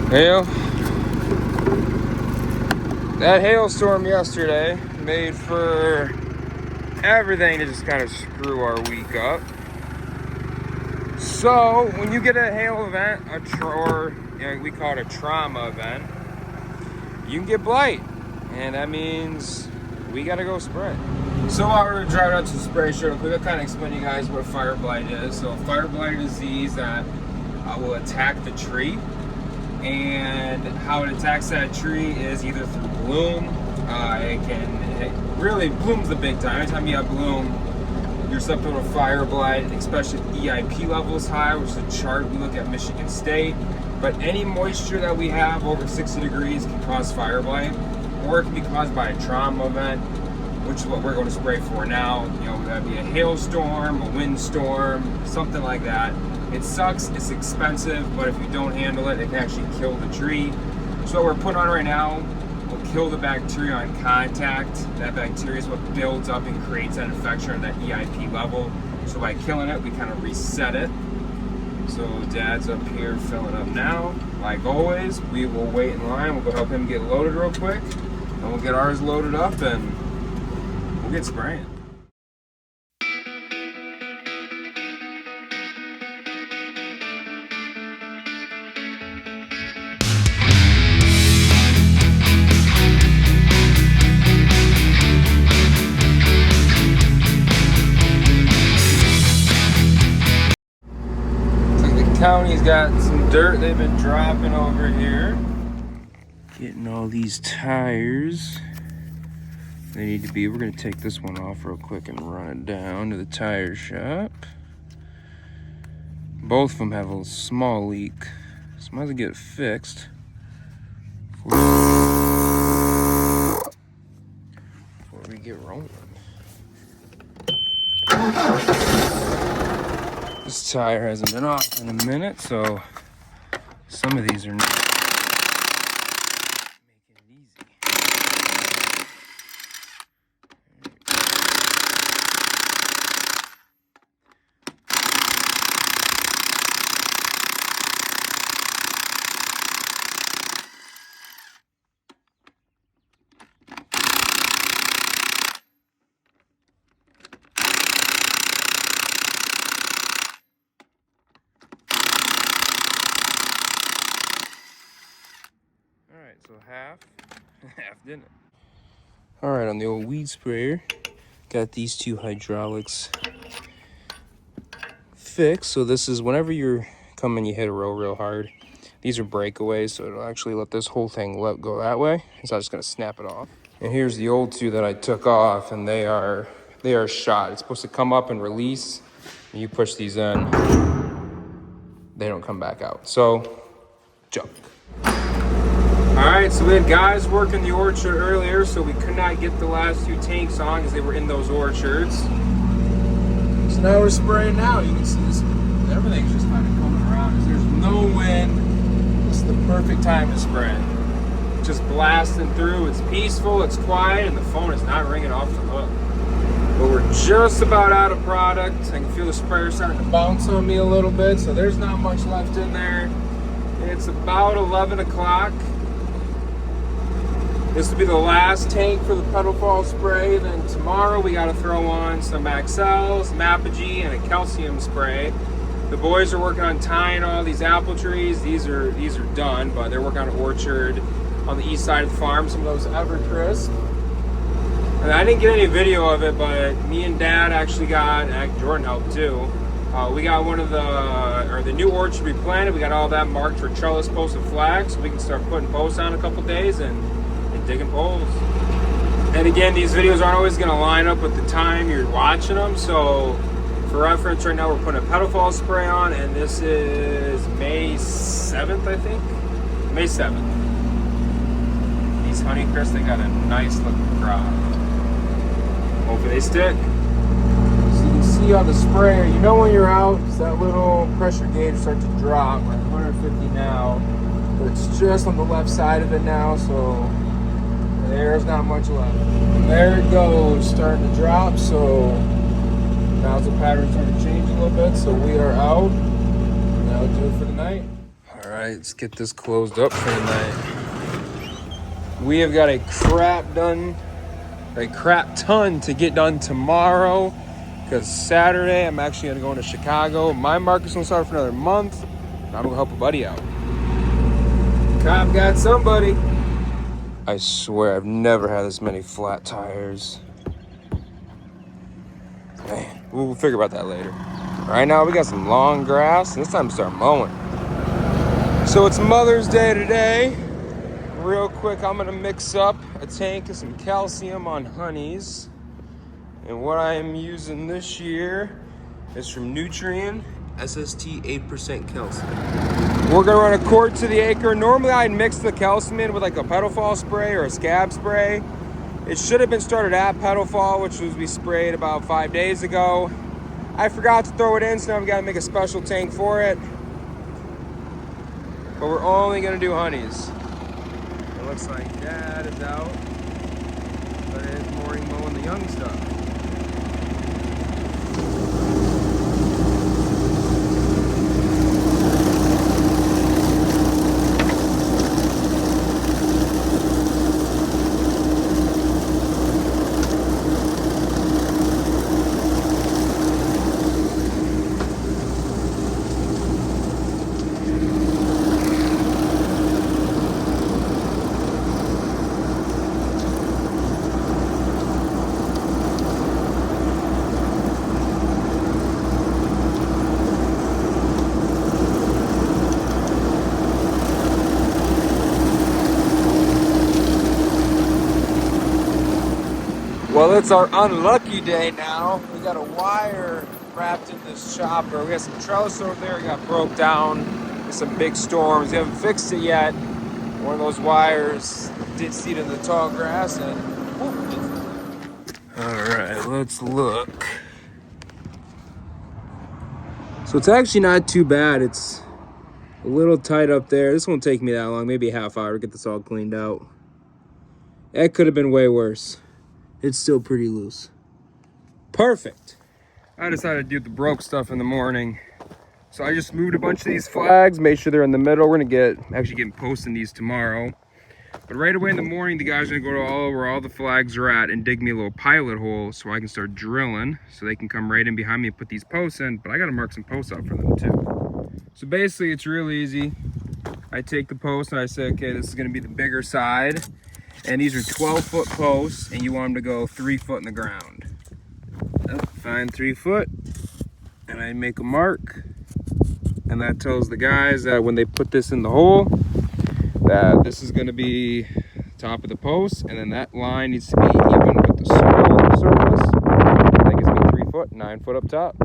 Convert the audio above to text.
Hail. That hailstorm yesterday made for everything to just kind of screw our week up. So when you get a hail event, we call it a trauma event, you can get blight, and that means we gotta go spray. So while we're driving out to the spray show, we'll kind of explain to you guys what fire blight is. So fire blight is a disease that will attack the tree, and how it attacks that tree is either through bloom. Bloom's the big time. Anytime you have bloom, you're susceptible to fire blight, especially if EIP level is high, which is a chart we look at Michigan State. But any moisture that we have over 60 degrees can cause fire blight, or it can be caused by a trauma event, which is what we're going to spray for now. You know, that'd be a hailstorm, a windstorm, something like that. It sucks, it's expensive, but if you don't handle it, it can actually kill the tree. So what we're putting on right now will kill the bacteria on contact. That bacteria is what builds up and creates that infection at that EIP level. So by killing it, we kind of reset it. So Dad's up here filling up now. Like always, we will wait in line. We'll go help him get loaded real quick, and we'll get ours loaded up and we'll get spraying. County's got some dirt they've been dropping over here. Getting all these tires. They need to be, we're gonna take this one off real quick and run it down to the tire shop. Both of them have a small leak, so might as well get it fixed before we get rolling. This tire hasn't been off in a minute, so some of these are not making it easy. So half didn't it? All right, on the old weed sprayer, got these two hydraulics fixed. So this is whenever you're coming, you hit a row real hard. These are breakaways, so it'll actually let this whole thing let go that way. So I'm just gonna snap it off. And here's the old two that I took off, and they are shot. It's supposed to come up and release, and you push these in, they don't come back out. So, junk. All right, so we had guys working the orchard earlier, so we could not get the last two tanks on because they were in those orchards. So now we're spraying now. You can see this, everything's just kind of coming around. There's no wind. This is the perfect time to spray. Just blasting through. It's peaceful, it's quiet, and the phone is not ringing off the hook. But we're just about out of product. I can feel the sprayer starting to bounce on me a little bit, so there's not much left in there. It's about 11 o'clock. This will be the last tank for the pedal fall spray. Then tomorrow we got to throw on some Axels, Mapogee, and a calcium spray. The boys are working on tying all these apple trees. These are done, but they're working on an orchard on the east side of the farm. Some of those Evercrisp. And I didn't get any video of it, but me and Dad actually got, and Jordan helped too. We got one of the new orchard we planted. We got all that marked for trellis posts and flags, so we can start putting posts on in a couple days and digging poles. And again, these videos aren't always going to line up with the time you're watching them, so for reference, right now we're putting a pedal fall spray on, and this is May 7th, I think. May 7th. These Honeycrisp, they got a nice looking crop. Hopefully they stick. So you can see on the sprayer, you know when you're out, that little pressure gauge starts to drop. We're at 150 now, but it's just on the left side of it now, so there's not much left. There it goes, starting to drop, so nozzle pattern's starting to change a little bit, so we are out. That'll do it for tonight. All right, right, let's get this closed up for the night. We have got a crap ton to get done tomorrow, because Saturday I'm actually gonna go into Chicago. My market's gonna start for another month. I'm gonna help a buddy out. Cop got somebody. I swear I've never had this many flat tires. Man, we'll figure about that later. Right now we got some long grass, and it's time to start mowing. So it's Mother's Day today. Real quick, I'm gonna mix up a tank of some calcium on honeys. And what I am using this year is from Nutrien, SST 8% calcium. We're gonna run a quart to the acre. Normally I'd mix the calcium in with like a pedal fall spray or a scab spray. It should have been started at pedal fall, which was we sprayed about 5 days ago. I forgot to throw it in, so now I've got to make a special tank for it. But we're only gonna do honeys. It looks like Dad is out, but it is Maury mowing the young stuff. Well, it's our unlucky day now. We got a wire wrapped in this chopper. We got some trellis over there. It got broke down with some big storms. We haven't fixed it yet. One of those wires did seat in the tall grass and whoop. All right, let's look. So it's actually not too bad. It's a little tight up there. This won't take me that long, maybe a half hour to get this all cleaned out. That could have been way worse. It's still pretty loose. Perfect. I decided to do the broke stuff in the morning. So I just moved a bunch of these flags, made sure they're in the middle. We're gonna get posting these tomorrow. But right away in the morning, the guys are gonna go to where all the flags are at and dig me a little pilot hole so I can start drilling, so they can come right in behind me and put these posts in. But I gotta mark some posts out for them too. So basically it's real easy. I take the post and I say, okay, this is gonna be the bigger side. And these are 12-foot posts, and you want them to go 3 foot in the ground. Find 3 foot, and I make a mark. And that tells the guys that when they put this in the hole, that this is gonna be top of the post, and then that line needs to be even with the soil surface. That gives me 3 foot, 9 foot up top.